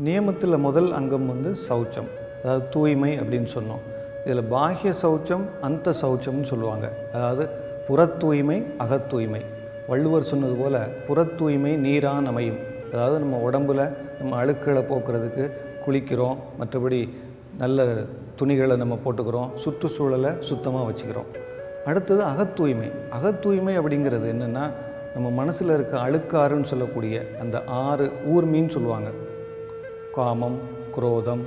நியமத்தில் முதல் அங்கம் வந்து சௌச்சம், அதாவது தூய்மை அப்படின்னு சொன்னோம். இதில் பாஹ்ய சௌச்சம் அந்த சௌச்சம்னு சொல்லுவாங்க. அதாவது புறத்தூய்மை அகத்தூய்மை. வள்ளுவர் சொன்னது போல் புறத்தூய்மை நீரான் அமையும். அதாவது நம்ம உடம்பில் நம்ம அழுக்குகளை போக்குறதுக்கு குளிக்கிறோம், மற்றபடி நல்ல துணிகளை நம்ம போட்டுக்கிறோம், சுற்றுச்சூழலை சுத்தமாக வச்சுக்கிறோம். அடுத்தது அகத்தூய்மை. அகத்தூய்மை அப்படிங்கிறது என்னென்னா, நம்ம மனசில் இருக்க அழுக்காறுன்னு சொல்லக்கூடிய அந்த 6 ஊர்மின்னு சொல்லுவாங்க. காமம், குரோதம்,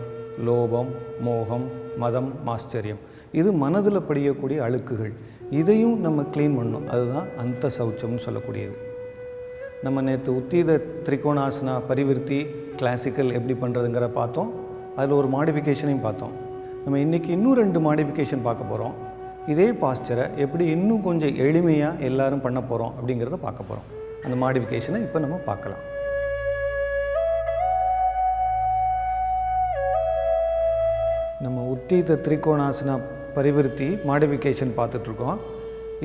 லோபம், மோகம், மதம், மாஸ்டரியம். இது மனதில் படியக்கூடிய அழுக்குகள். இதையும் நம்ம க்ளீன் பண்ணணும். அதுதான் அந்த சௌச்சம்னு சொல்லக்கூடியது. நம்ம நேற்று உத்தீத திரிகோணாசனா பரிவிருத்தி கிளாசிக்கல் எப்படி பண்ணுறதுங்கிற பார்த்தோம். அதில் ஒரு மாடிஃபிகேஷனையும் பார்த்தோம். நம்ம இன்றைக்கி இன்னும் 2 மாடிஃபிகேஷன் பார்க்க போகிறோம். இதே பாஸ்டரை எப்படி இன்னும் கொஞ்சம் எளிமையாக எல்லாரும் பண்ண போகிறோம் அப்படிங்கிறத பார்க்க போகிறோம். அந்த மாடிஃபிகேஷனை இப்போ நம்ம பார்க்கலாம். நம்ம உத்தீத திரிகோணாசனா பரிவிருத்தி மாடிஃபிகேஷன் பார்த்துட்ருக்கோம்.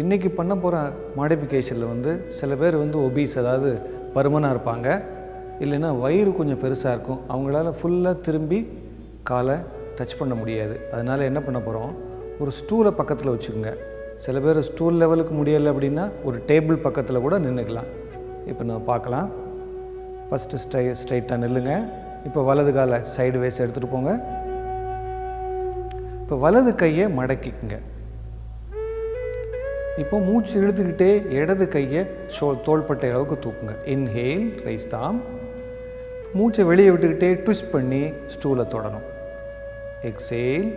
இன்றைக்கி பண்ண போகிற மாடிஃபிகேஷனில் வந்து சில பேர் வந்து ஒபீஸ், அதாவது பருமனாக இருப்பாங்க, இல்லைன்னா வயிறு கொஞ்சம் பெருசாக இருக்கும். அவங்களால ஃபுல்லாக திரும்பி காலை டச் பண்ண முடியாது. அதனால் என்ன பண்ண போகிறோம், ஒரு ஸ்டூலை பக்கத்தில் வச்சுக்கோங்க. சில பேர் ஸ்டூல் லெவலுக்கு முடியலை அப்படின்னா ஒரு டேபிள் பக்கத்தில் கூட நின்றுக்கலாம். இப்போ நம்ம பார்க்கலாம். ஃபஸ்ட்டு ஸ்ட்ரைட்டாக நில்லுங்க. இப்போ வலது காலை சைடு வேஸ் எடுத்துகிட்டு போங்க. இப்போ வலது கையை மடக்கிக்குங்க. இப்போ மூச்சு இழுத்துக்கிட்டே இடது கையை தோள்பட்டை அளவுக்கு தூக்குங்க. இன்ஹேல், ரைஸ் தாம். மூச்சை வெளியே விட்டுக்கிட்டே ட்விஸ்ட் பண்ணி ஸ்டூலை தொடணும். எக்ஸேல்.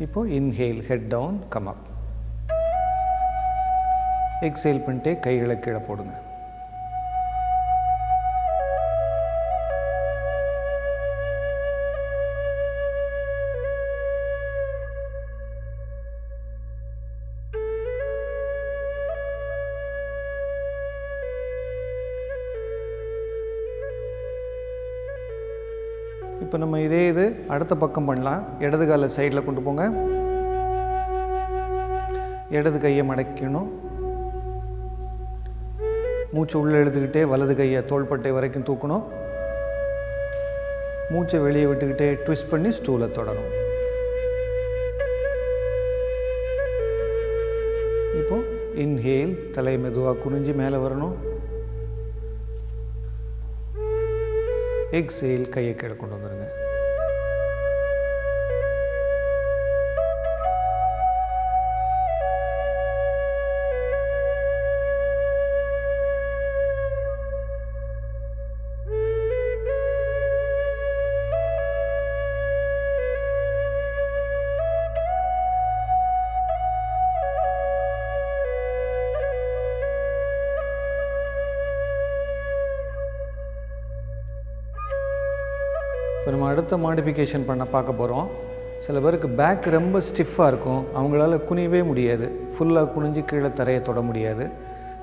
இப்போ inhale, head down, come up. Exhale பண்ணிட்டே கைகளை கீழே போடுங்க. இப்போ நம்ம இதே அடுத்த பக்கம் பண்ணலாம். இடது காலை சைடில் கொண்டு போங்க. இடது கையை மடக்கணும். மூச்சை உள்ளே எழுதுக்கிட்டே வலது கையை தோள்பட்டை வரைக்கும் தூக்கணும். மூச்சை வெளியே விட்டுக்கிட்டே ட்விஸ்ட் பண்ணி ஸ்டூலை தொடரும். இப்போ இன்ஹேல், தலை மெதுவாக குனிஞ்சு மேலே வரணும். எக்ஸேல், கையை கீழே கொண்டு வந்துடுங்க. இப்போ நம்ம அடுத்த மாடிஃபிகேஷன் பார்க்க போகிறோம். சில பேருக்கு பேக் ரொம்ப ஸ்டிஃபாக இருக்கும், அவங்களால குனியவே முடியாது, ஃபுல்லாக குனிஞ்சு கீழே தரையை தொட முடியாது.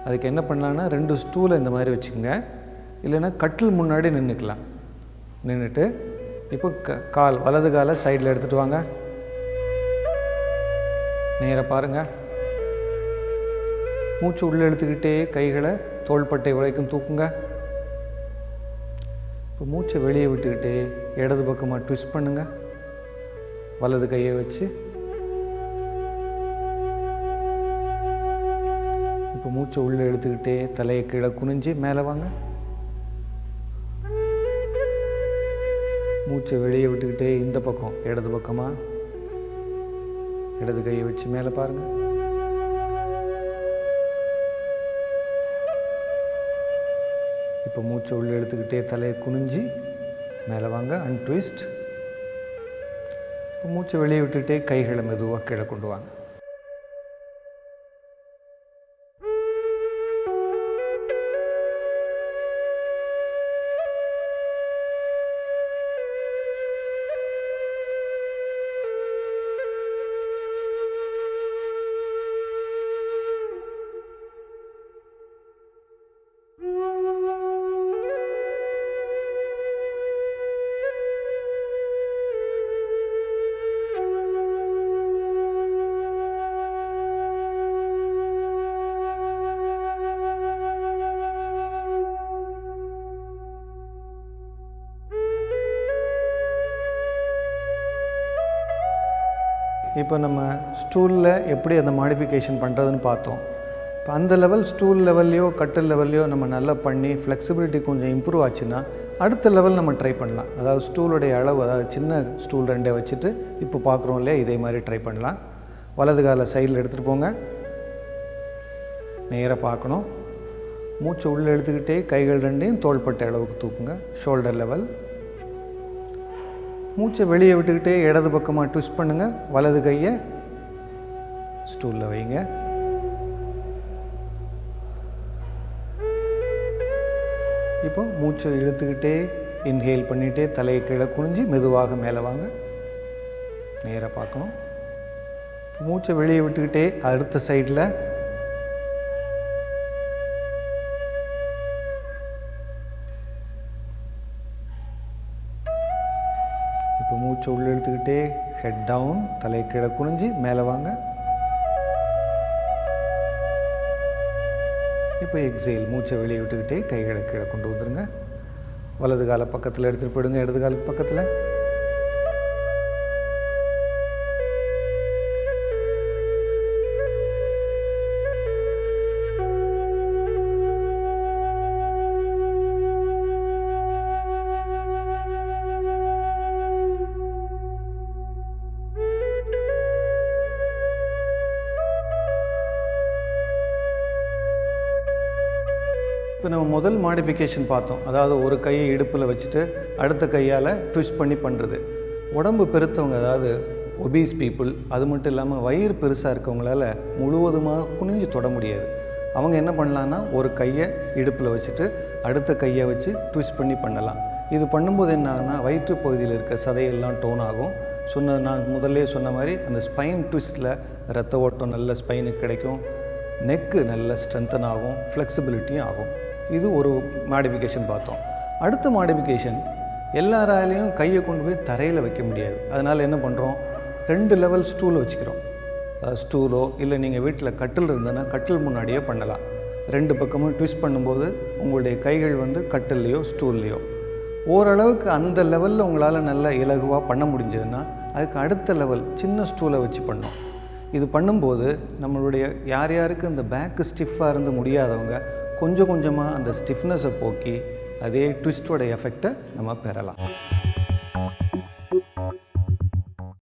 அதுக்கு என்ன பண்ணலான்னா 2 ஸ்டூலை இந்த மாதிரி வச்சுக்கோங்க. இல்லைன்னா கட்டில் முன்னாடி நின்றுக்கலாம். நின்றுட்டு இப்போ கால் வலது காலை சைடில் எடுத்துகிட்டு வாங்க. நேராக பாருங்கள். மூச்சு உள்ளே எடுத்துக்கிட்டே கைகளை தோள்பட்டை வரைக்கும் தூக்குங்க. இப்போ மூச்சை வெளியே விட்டுக்கிட்டே இடது பக்கமாக ட்விஸ்ட் பண்ணுங்கள். வலது கையை வச்சு இப்போ மூச்சை உள்ளே எடுத்துக்கிட்டே தலையை கீழே குனிஞ்சு மேலே வாங்க. மூச்சை வெளியே விட்டுக்கிட்டே இந்த பக்கம் இடது பக்கமாக இடது கையை வச்சு மேலே பாருங்கள். இப்போ மூச்சை உள்ளே எடுத்துக்கிட்டே தலையை குனிஞ்சு மேலே வாங்க. அன்ட்விஸ்ட். இப்போ மூச்சை வெளியே விட்டுக்கிட்டே கைகளை மெதுவாக கீழே கொண்டு வாங்க. இப்போ நம்ம ஸ்டூலில் எப்படி அந்த மாடிஃபிகேஷன் பண்ணுறதுன்னு பார்த்தோம். இப்போ அந்த லெவல் ஸ்டூல் லெவல்லையோ கட்டில் லெவல்லையோ நம்ம நல்லா பண்ணி ஃப்ளெக்சிபிலிட்டி கொஞ்சம் இம்ப்ரூவ் ஆச்சுன்னா அடுத்த லெவல் நம்ம ட்ரை பண்ணலாம். அதாவது ஸ்டூலுடைய அளவு, அதாவது சின்ன ஸ்டூல் 2 வச்சுட்டு இப்போ பார்க்குறோம் இல்லையா, இதே மாதிரி ட்ரை பண்ணலாம். வலது காலை சைடில் எடுத்துகிட்டு போங்க, நேராக பார்க்கணும். மூச்சை உள்ளே எடுத்துக்கிட்டே கைகள் 2ஐயும் தோள்பட்டை அளவுக்கு தூக்குங்க, ஷோல்டர் லெவல். மூச்சை வெளியே விட்டுக்கிட்டே இடது பக்கமாக ட்விஸ்ட் பண்ணுங்கள், வலது கையை ஸ்டூலில் வைங்க. இப்போ மூச்சை இழுத்துக்கிட்டே இன்ஹேல் பண்ணிகிட்டே தலையை கீழே குனிஞ்சு மெதுவாக மேலே வாங்க, நேராக பார்க்கணும். மூச்சை வெளியே விட்டுக்கிட்டே அடுத்த சைடில் இப்போ மூச்சை உள்ளே எடுத்துக்கிட்டே ஹெட் டவுன், தலையை கீழே குனிஞ்சு மேலே வாங்க. இப்போ எக்ஸேல், மூச்சை வெளியே விட்டுக்கிட்டே கைகளை கீழே கொண்டு வந்துடுங்க. வலது காலை பக்கத்தில் எடுத்துகிட்டு போயிடுங்க, இடது காலுக்கு பக்கத்தில். இப்போ நம்ம முதல் மாடிஃபிகேஷன் பார்த்தோம், அதாவது ஒரு கையை இடுப்பில் வச்சுட்டு அடுத்த கையால் ட்விஸ்ட் பண்ணி பண்ணுறது. உடம்பு பெருத்தவங்க, அதாவது ஒபீஸ் பீப்புள், அது மட்டும் இல்லாமல் வயிறு பெருசாக இருக்கவங்களால முழுவதுமாக குனிஞ்சு தொட முடியாது. அவங்க என்ன பண்ணலான்னா ஒரு கையை இடுப்பில் வச்சுட்டு அடுத்த கையை வச்சு ட்விஸ்ட் பண்ணி பண்ணலாம். இது பண்ணும்போது என்ன ஆகுனா வயிற்று பகுதியில் இருக்க சதையெல்லாம் டோன் ஆகும். நான் முதல்ல சொன்ன மாதிரி அந்த ஸ்பைன் ட்விஸ்ட்டில் ரத்த ஓட்டம் நல்ல ஸ்பைனுக்கு கிடைக்கும், நெக்கு நல்ல ஸ்ட்ரென்தன் ஆகும், ஃப்ளெக்சிபிலிட்டியும் ஆகும். இது ஒரு மாடிஃபிகேஷன் பார்த்தோம். அடுத்த மாடிஃபிகேஷன், எல்லாராலையும் கையை கொண்டு போய் தரையில் வைக்க முடியாது. அதனால் என்ன பண்ணுறோம், 2 லெவல் ஸ்டூல் வச்சுக்கிறோம். ஸ்டூலோ இல்லை நீங்கள் வீட்டில் கட்டில் இருந்ததுன்னா கட்டில் முன்னாடியே பண்ணலாம். 2 பக்கமும் ட்விஸ்ட் பண்ணும்போது உங்களுடைய கைகள் கட்டில்லையோ ஸ்டூல்லையோ ஓரளவுக்கு அந்த லெவலில் உங்களால் நல்ல இலகுவாக பண்ண முடிஞ்சதுன்னா அதுக்கு அடுத்த லெவல் சின்ன ஸ்டூலை வச்சு பண்ணோம். இது பண்ணும்போது நம்மளுடைய யாருக்கு இந்த பேக்கு ஸ்டிஃபாக இருந்து முடியாதவங்க கொஞ்சம் கொஞ்சமாக அந்த ஸ்டிஃப்னஸை போக்கி அதே ட்விஸ்டோட எஃபெக்டை நம்ம பெறலாம்.